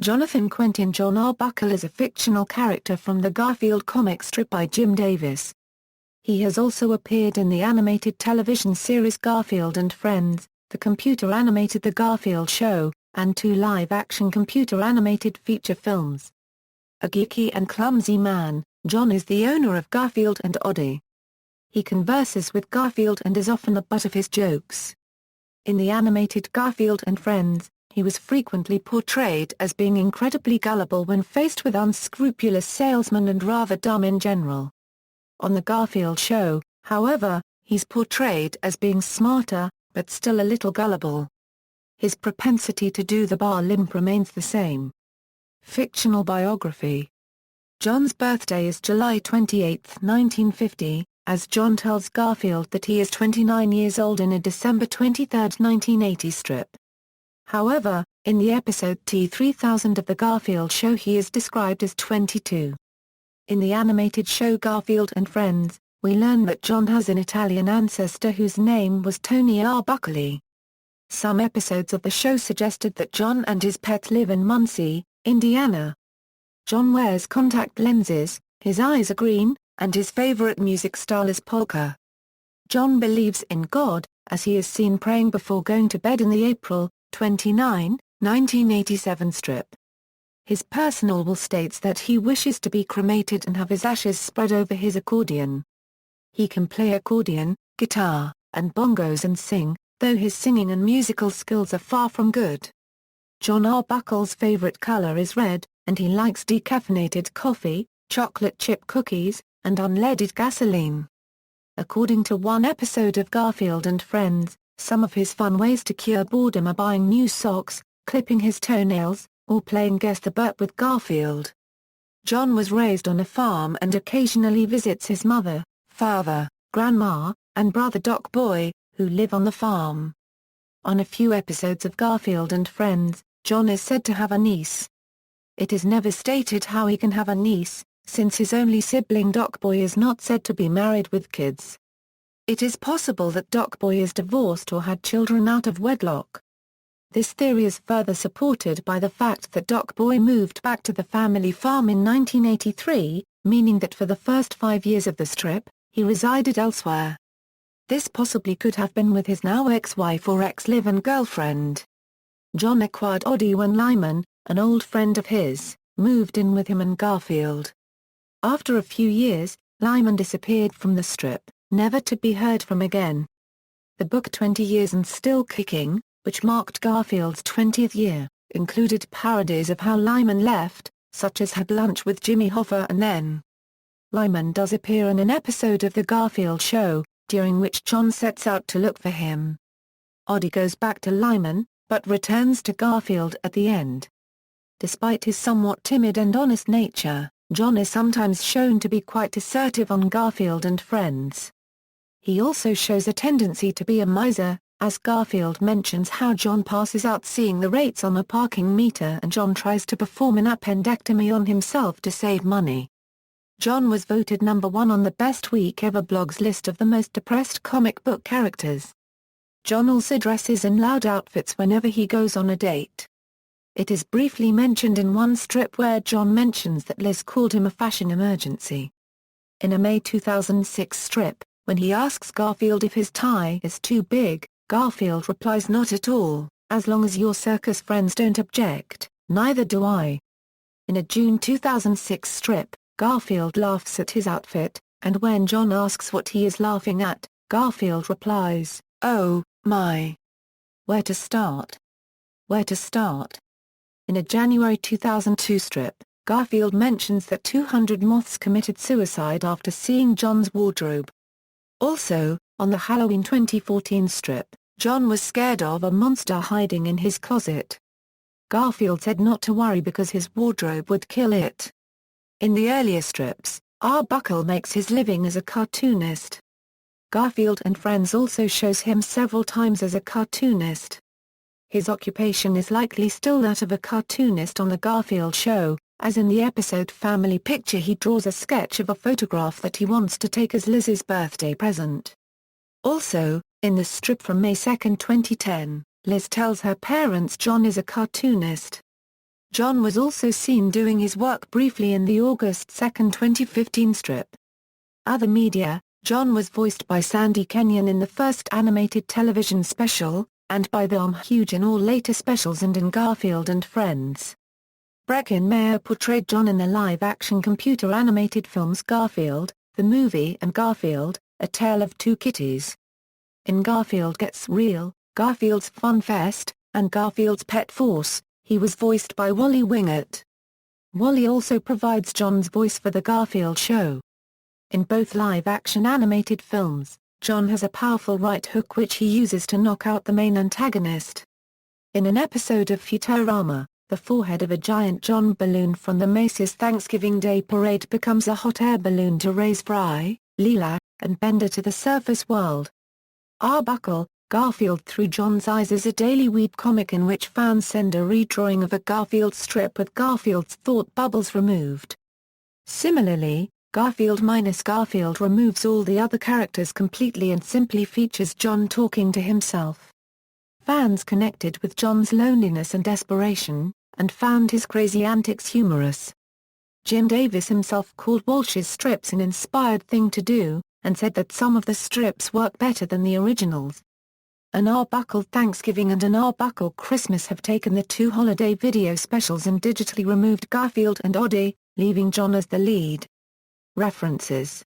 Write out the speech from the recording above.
Jonathan Quentin Jon Arbuckle is a fictional character from the Garfield comic strip by Jim Davis. He has also appeared in the animated television series Garfield and Friends, the computer-animated The Garfield Show, and 2 live-action computer-animated feature films. A geeky and clumsy man, Jon is the owner of Garfield and Odie. He converses with Garfield and is often the butt of his jokes. In the animated Garfield and Friends, he was frequently portrayed as being incredibly gullible when faced with unscrupulous salesmen and rather dumb in general. On The Garfield Show, however, he's portrayed as being smarter, but still a little gullible. His propensity to do the ba-limp remains the same. Fictional biography. Jon's birthday is July 28, 1950, as Jon tells Garfield that he is 29 years old in a December 23, 1980 strip. However, in the episode T3000 of The Garfield Show he is described as 22. In the animated show Garfield and Friends, we learn that Jon has an Italian ancestor whose name was Tony Arbuckle. Some episodes of the show suggested that Jon and his pet live in Muncie, Indiana. Jon wears contact lenses, his eyes are green, and his favorite music style is polka. Jon believes in God, as he is seen praying before going to bed in the April 29, 1987 strip. His personal will states that he wishes to be cremated and have his ashes spread over his accordion. He can play accordion, guitar, and bongos and sing, though his singing and musical skills are far from good. Jon Arbuckle's favorite color is red, and he likes decaffeinated coffee, chocolate chip cookies, and unleaded gasoline. According to one episode of Garfield and Friends, some of his fun ways to cure boredom are buying new socks, clipping his toenails, or playing Guess the Burt with Garfield. Jon was raised on a farm and occasionally visits his mother, father, grandma, and brother Doc Boy, who live on the farm. On a few episodes of Garfield and Friends, Jon is said to have a niece. It is never stated how he can have a niece, since his only sibling Doc Boy is not said to be married with kids. It is possible that Doc Boy is divorced or had children out of wedlock. This theory is further supported by the fact that Doc Boy moved back to the family farm in 1983, meaning that for the first 5 years of the strip, he resided elsewhere. This possibly could have been with his now ex-wife or ex-live-in girlfriend. Jon acquired Odie when Lyman, an old friend of his, moved in with him and Garfield. After a few years, Lyman disappeared from the strip, never to be heard from again. The book 20 Years and Still Kicking, which marked Garfield's 20th year, included parodies of how Lyman left, such as Had Lunch with Jimmy Hoffa and Then. Lyman does appear in an episode of The Garfield Show, during which Jon sets out to look for him. Odie goes back to Lyman, but returns to Garfield at the end. Despite his somewhat timid and honest nature, Jon is sometimes shown to be quite assertive on Garfield and Friends. He also shows a tendency to be a miser, as Garfield mentions how Jon passes out seeing the rates on a parking meter and Jon tries to perform an appendectomy on himself to save money. Jon was voted #1 on the Best Week Ever blog's list of the most depressed comic book characters. Jon also dresses in loud outfits whenever he goes on a date. It is briefly mentioned in one strip where Jon mentions that Liz called him a fashion emergency. In a May 2006 strip, when he asks Garfield if his tie is too big, Garfield replies, "Not at all, as long as your circus friends don't object, neither do I." In a June 2006 strip, Garfield laughs at his outfit, and when Jon asks what he is laughing at, Garfield replies, "Oh, my. Where to start? Where to start?" In a January 2002 strip, Garfield mentions that 200 moths committed suicide after seeing Jon's wardrobe. Also, on the Halloween 2014 strip, Jon was scared of a monster hiding in his closet. Garfield said not to worry because his wardrobe would kill it. In the earlier strips, Arbuckle makes his living as a cartoonist. Garfield and Friends also shows him several times as a cartoonist. His occupation is likely still that of a cartoonist on The Garfield Show, as in the episode Family Picture he draws a sketch of a photograph that he wants to take as Liz's birthday present. Also, in the strip from May 2, 2010, Liz tells her parents Jon is a cartoonist. Jon was also seen doing his work briefly in the August 2, 2015 strip. Other media: Jon was voiced by Sandy Kenyon in the first animated television special, and by Bill Huge in all later specials and in Garfield and Friends. Breckin Meyer portrayed Jon in the live-action computer-animated films Garfield, the Movie, and Garfield, A Tale of Two Kitties. In Garfield Gets Real, Garfield's Fun Fest, and Garfield's Pet Force, he was voiced by Wally Wingert. Wally also provides Jon's voice for The Garfield Show. In both live-action animated films, Jon has a powerful right hook which he uses to knock out the main antagonist. In an episode of Futurama, the forehead of a giant Jon balloon from the Macy's Thanksgiving Day Parade becomes a hot air balloon to raise Fry, Leela, and Bender to the surface world. Arbuckle, Garfield Through Jon's Eyes is a daily weep comic in which fans send a redrawing of a Garfield strip with Garfield's thought bubbles removed. Similarly, Garfield minus Garfield removes all the other characters completely and simply features Jon talking to himself. Fans connected with Jon's loneliness and desperation, and found his crazy antics humorous. Jim Davis himself called Walsh's strips an inspired thing to do, and said that some of the strips work better than the originals. An Arbuckle Thanksgiving and an Arbuckle Christmas have taken the two holiday video specials and digitally removed Garfield and Odie, leaving Jon as the lead. References